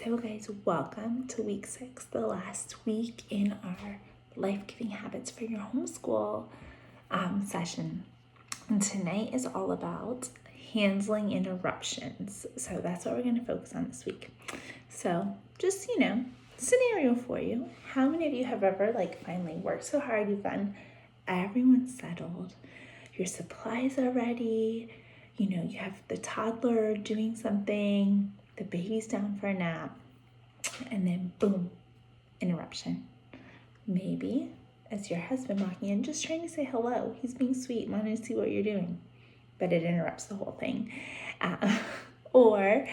So guys, welcome to week 6, the last week in our life-giving habits for your homeschool session. And tonight is all about handling interruptions. So that's what we're going to focus on this week. So just, scenario for you. How many of you have ever finally worked so hard, you've gotten everyone settled, your supplies are ready, you have the toddler doing something, the baby's down for a nap, and then boom, interruption. Maybe it's your husband walking in just trying to say hello. He's being sweet, wanting to see what you're doing, but it interrupts the whole thing. Or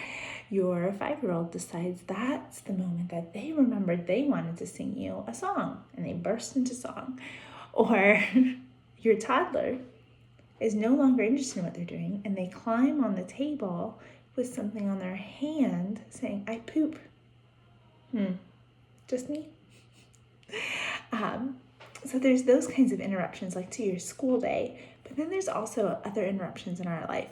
your 5-year-old decides that's the moment that they remembered they wanted to sing you a song and they burst into song. Or your toddler is no longer interested in what they're doing and they climb on the table with something on their hand saying, I poop. Just me? So there's those kinds of interruptions to your school day, but then there's also other interruptions in our life.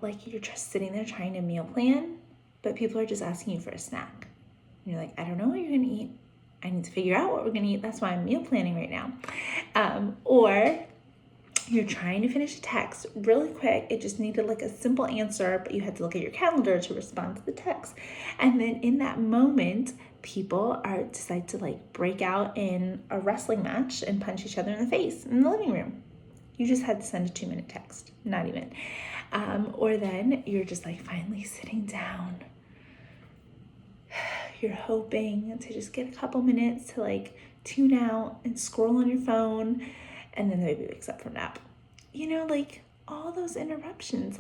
Like you're just sitting there trying to meal plan, but people are just asking you for a snack. And you're like, I don't know what you're gonna eat. I need to figure out what we're gonna eat. That's why I'm meal planning right now. Or you're trying to finish a text really quick. It just needed a simple answer, but you had to look at your calendar to respond to the text. And then in that moment, people decide to break out in a wrestling match and punch each other in the face in the living room. You just had to send a 2-minute text, not even. Or then you're just finally sitting down. You're hoping to just get a couple minutes to tune out and scroll on your phone, and then the baby wakes up from nap. All those interruptions,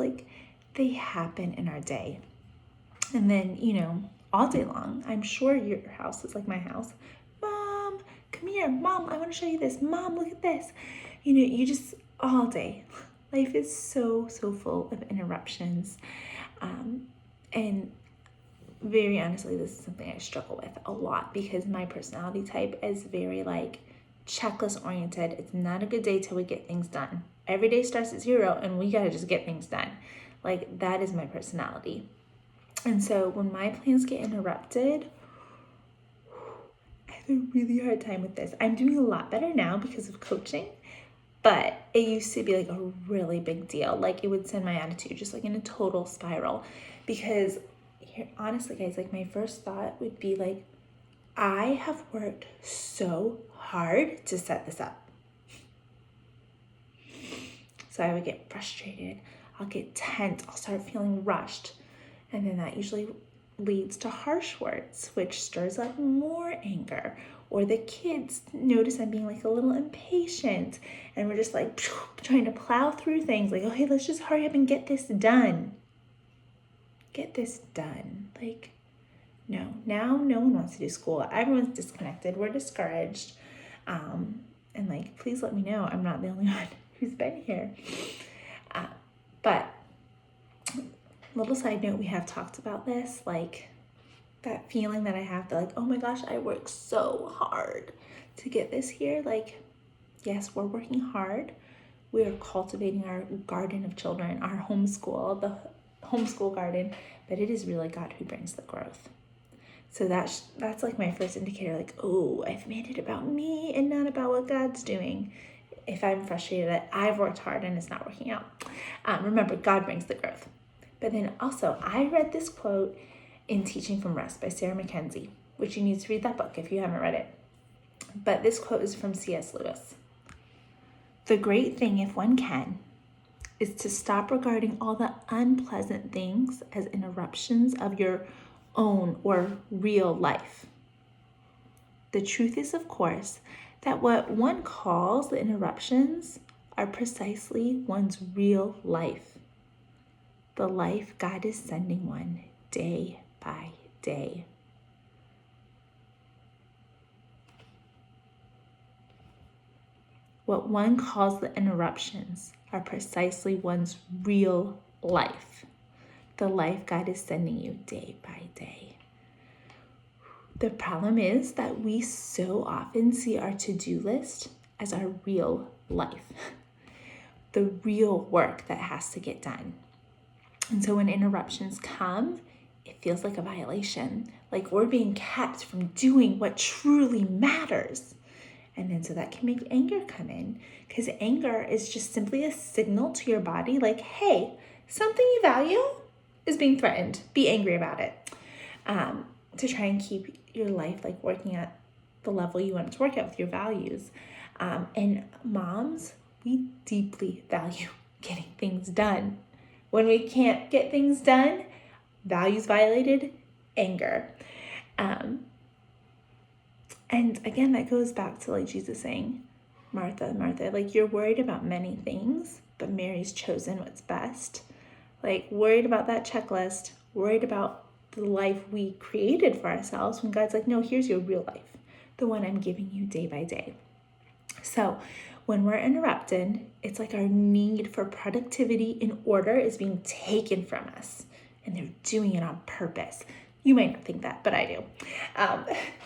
they happen in our day. And then, all day long, I'm sure your house is like my house. Mom, come here. Mom, I want to show you this. Mom, look at this. You just, all day. Life is so full of interruptions. And very honestly, this is something I struggle with a lot because my personality type is very checklist oriented. It's not a good day till we get things done. Every day starts at 0 and we gotta just get things done. That is my personality. And so when my plans get interrupted, I have a really hard time with this. I'm doing a lot better now because of coaching, but it used to be a really big deal. It would send my attitude just in a total spiral because here, honestly guys, my first thought would be I have worked so hard to set this up. So I would get frustrated. I'll get tense. I'll start feeling rushed. And then that usually leads to harsh words, which stirs up more anger. Or the kids notice I'm being a little impatient. And we're just trying to plow through things. Okay, let's just hurry up and get this done. Get this done. No, now no one wants to do school. Everyone's disconnected. We're discouraged. And please let me know I'm not the only one who's been here. But little side note, we have talked about this, that feeling that I have that oh my gosh, I worked so hard to get this here. Yes, we're working hard. We are cultivating our garden of children, our homeschool, the homeschool garden, but it is really God who brings the growth. So that's my first indicator, oh, I've made it about me and not about what God's doing. If I'm frustrated that I've worked hard and it's not working out. Remember, God brings the growth. But then also, I read this quote in Teaching from Rest by Sarah Mackenzie, which you need to read that book if you haven't read it. But this quote is from C.S. Lewis. The great thing, if one can, is to stop regarding all the unpleasant things as interruptions of your own or real life. The truth is, of course, that what one calls the interruptions are precisely one's real life. The life God is sending one day by day. What one calls the interruptions are precisely one's real life. The life God is sending you day by day. The problem is that we so often see our to-do list as our real life, the real work that has to get done. And so when interruptions come, it feels like a violation, like we're being kept from doing what truly matters. And then so that can make anger come in, because anger is just simply a signal to your body like, hey, something you value is being threatened. Be angry about it. To try and keep your life like working at the level you want it to work at with your values. And moms, we deeply value getting things done. When we can't get things done, values violated, anger. And again, that goes back to like Jesus saying, Martha, Martha, like you're worried about many things, but Mary's chosen what's best. Like worried about that checklist, worried about the life we created for ourselves, when God's like, no, here's your real life, the one I'm giving you day by day. So when we're interrupted, it's like our need for productivity in order is being taken from us, and they're doing it on purpose. You might not think that, but I do.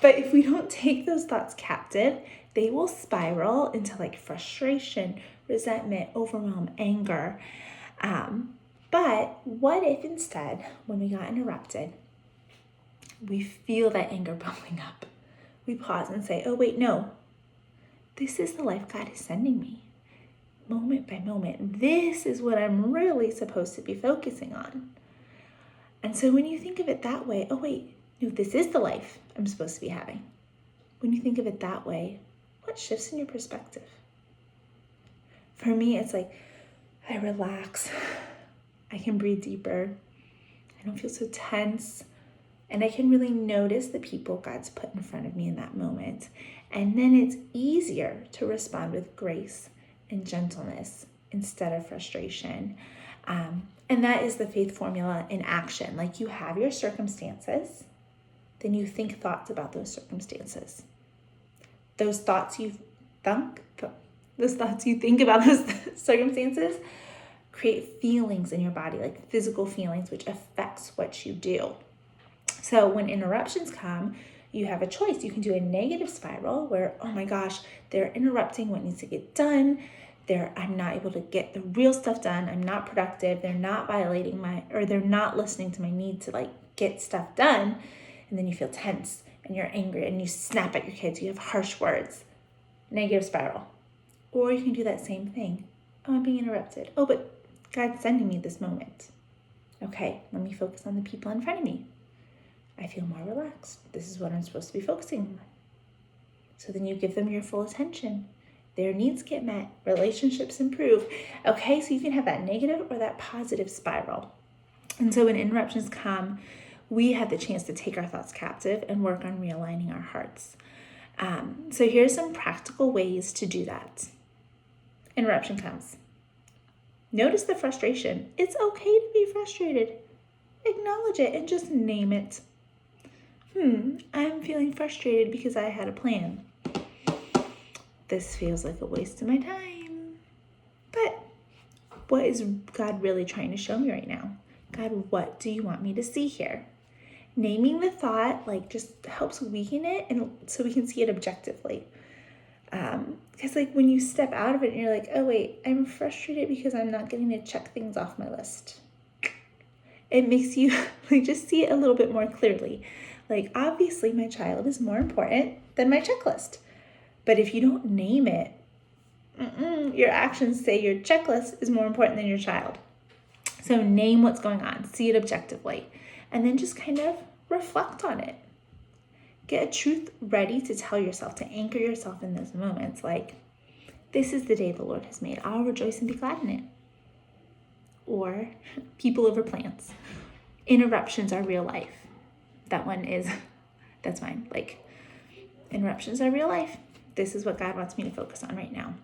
But if we don't take those thoughts captive, they will spiral into like frustration, resentment, overwhelm, anger. But what if instead, when we got interrupted, we feel that anger bubbling up? We pause and say, oh, wait, no. This is the life God is sending me. Moment by moment. This is what I'm really supposed to be focusing on. And so when you think of it that way, oh wait, no, this is the life I'm supposed to be having. When you think of it that way, what shifts in your perspective? For me, it's like I relax. I can breathe deeper. I don't feel so tense. And I can really notice the people God's put in front of me in that moment. And then it's easier to respond with grace and gentleness instead of frustration. And that is the faith formula in action. Like you have your circumstances, then you think thoughts about those circumstances. Those thoughts you think about those circumstances create feelings in your body, like physical feelings, which affects what you do. So when interruptions come, you have a choice. You can do a negative spiral where, oh my gosh, they're interrupting what needs to get done. I'm not able to get the real stuff done. I'm not productive. They're not violating they're not listening to my need to like get stuff done. And then you feel tense and you're angry and you snap at your kids. You have harsh words. Negative spiral. Or you can do that same thing. Oh, I'm being interrupted. Oh, but God's sending me this moment. Okay, let me focus on the people in front of me. I feel more relaxed. This is what I'm supposed to be focusing on. So then you give them your full attention. Their needs get met, relationships improve. Okay, so you can have that negative or that positive spiral. And so when interruptions come, we have the chance to take our thoughts captive and work on realigning our hearts. So here's some practical ways to do that. Interruption comes. Notice the frustration. It's okay to be frustrated. Acknowledge it and just name it. I'm feeling frustrated because I had a plan. This feels like a waste of my time. But what is God really trying to show me right now? God, what do you want me to see here? Naming the thought like just helps weaken it, and so we can see it objectively. Because like when you step out of it and you're like, oh wait, I'm frustrated because I'm not getting to check things off my list. It makes you like just see it a little bit more clearly. Like obviously my child is more important than my checklist. But if you don't name it, your actions say your checklist is more important than your child. So name what's going on, see it objectively, and then just kind of reflect on it. Get a truth ready to tell yourself, to anchor yourself in those moments. Like, this is the day the Lord has made. I'll rejoice and be glad in it. Or people over plants. Interruptions are real life. That's mine. Like, interruptions are real life. This is what God wants me to focus on right now.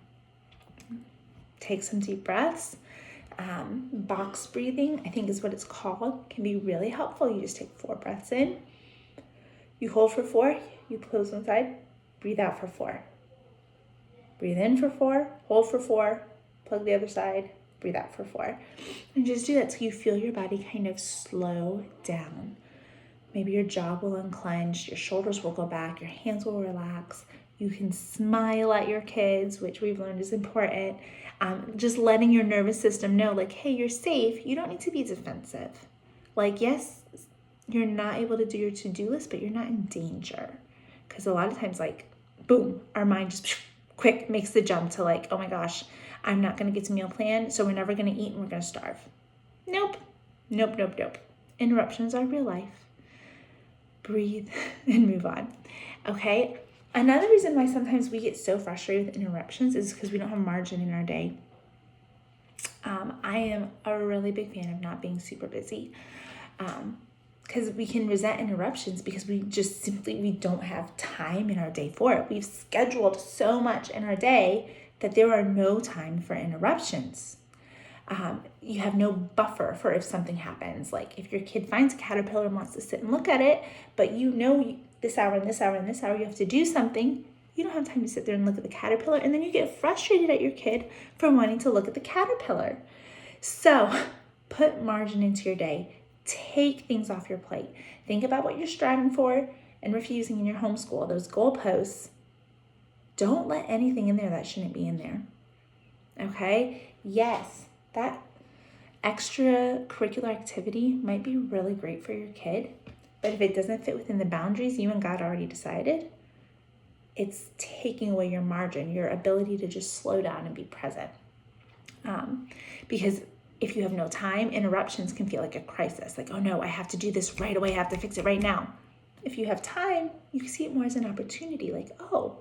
Take some deep breaths. Box breathing, I think is what it's called, can be really helpful. You just take 4 breaths in. You hold for 4. You close one side. Breathe out for 4. Breathe in for 4. Hold for 4. Plug the other side. Breathe out for 4. And just do that till you feel your body kind of slow down. Maybe your jaw will unclench. Your shoulders will go back. Your hands will relax. You can smile at your kids, which we've learned is important. Just letting your nervous system know, like, hey, you're safe. You don't need to be defensive. Like, yes, You're not able to do your to-do list, but you're not in danger. Because a lot of times, like, boom, our mind just quick makes the jump to like, oh my gosh, I'm not going to get to meal plan, so we're never going to eat and we're going to starve. Nope. Interruptions are real life. Breathe and move on. Okay? Another reason why sometimes we get so frustrated with interruptions is because we don't have margin in our day. I am a really big fan of not being super busy. Because we can resent interruptions because we don't have time in our day for it. We've scheduled so much in our day that there are no time for interruptions. You have no buffer for if something happens. Like if your kid finds a caterpillar and wants to sit and look at it, but this hour and this hour and this hour you have to do something, you don't have time to sit there and look at the caterpillar, and then you get frustrated at your kid for wanting to look at the caterpillar. So put margin into your day. Take things off your plate. Think about what you're striving for and refusing in your homeschool, those goalposts. Don't let anything in there that shouldn't be in there. Okay? Yes, that extracurricular activity might be really great for your kid, but if it doesn't fit within the boundaries you and God already decided, it's taking away your margin, your ability to just slow down and be present. Because if you have no time, interruptions can feel like a crisis. Like, oh no, I have to do this right away. I have to fix it right now. If you have time, you can see it more as an opportunity. Like, oh,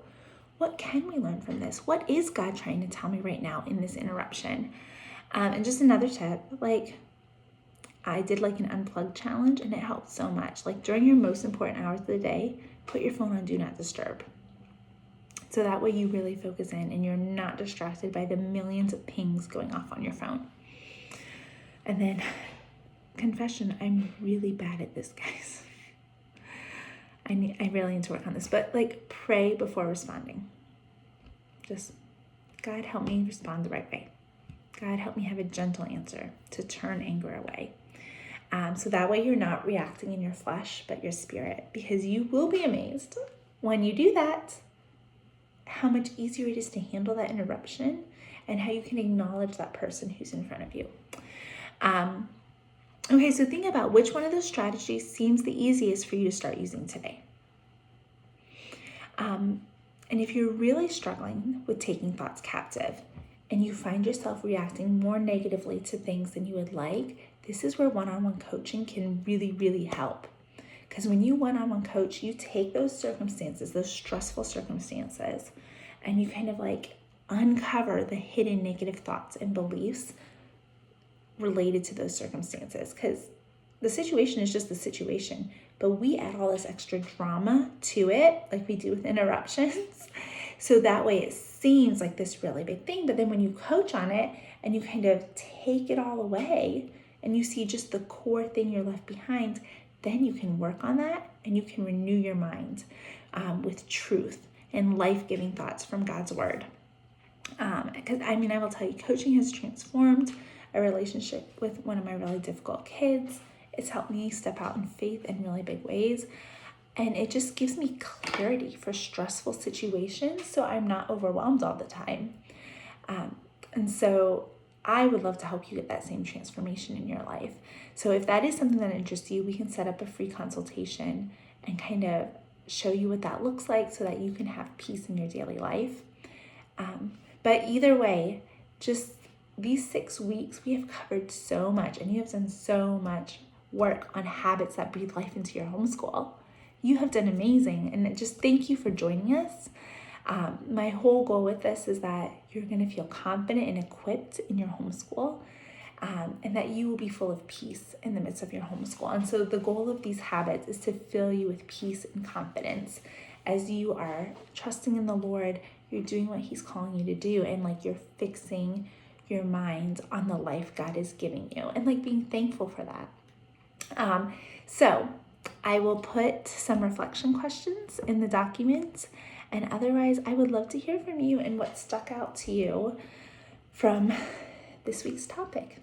what can we learn from this? What is God trying to tell me right now in this interruption? And just another tip, like I did like an unplugged challenge and it helped so much. Like during your most important hours of the day, put your phone on Do Not Disturb. So that way you really focus in and you're not distracted by the millions of pings going off on your phone. And then, confession, I'm really bad at this, guys. I really need to work on this, but like pray before responding. Just, God, help me respond the right way. God, help me have a gentle answer to turn anger away. So that way you're not reacting in your flesh, but your spirit, because you will be amazed when you do that, how much easier it is to handle that interruption and how you can acknowledge that person who's in front of you. Okay, so think about which one of those strategies seems the easiest for you to start using today. And if you're really struggling with taking thoughts captive and you find yourself reacting more negatively to things than you would like, this is where one-on-one coaching can really, really help. Because when you one-on-one coach, you take those circumstances, those stressful circumstances, and you kind of like uncover the hidden negative thoughts and beliefs related to those circumstances, because the situation is just the situation, but we add all this extra drama to it like we do with interruptions. So that way it seems like this really big thing, but then when you coach on it and you kind of take it all away and you see just the core thing you're left behind, then you can work on that and you can renew your mind with truth and life-giving thoughts from God's word. Because I will tell you, coaching has transformed a relationship with one of my really difficult kids. It's helped me step out in faith in really big ways. And it just gives me clarity for stressful situations so I'm not overwhelmed all the time. And so I would love to help you get that same transformation in your life. So if that is something that interests you, we can set up a free consultation and kind of show you what that looks like so that you can have peace in your daily life. But either way, just these 6 weeks, we have covered so much and you have done so much work on habits that breathe life into your homeschool. You have done amazing, and just thank you for joining us. My whole goal with this is that you're going to feel confident and equipped in your homeschool, and that you will be full of peace in the midst of your homeschool. And so the goal of these habits is to fill you with peace and confidence as you are trusting in the Lord, you're doing what He's calling you to do, and like you're fixing your mind on the life God is giving you and like being thankful for that. So I will put some reflection questions in the document, and otherwise I would love to hear from you and what stuck out to you from this week's topic.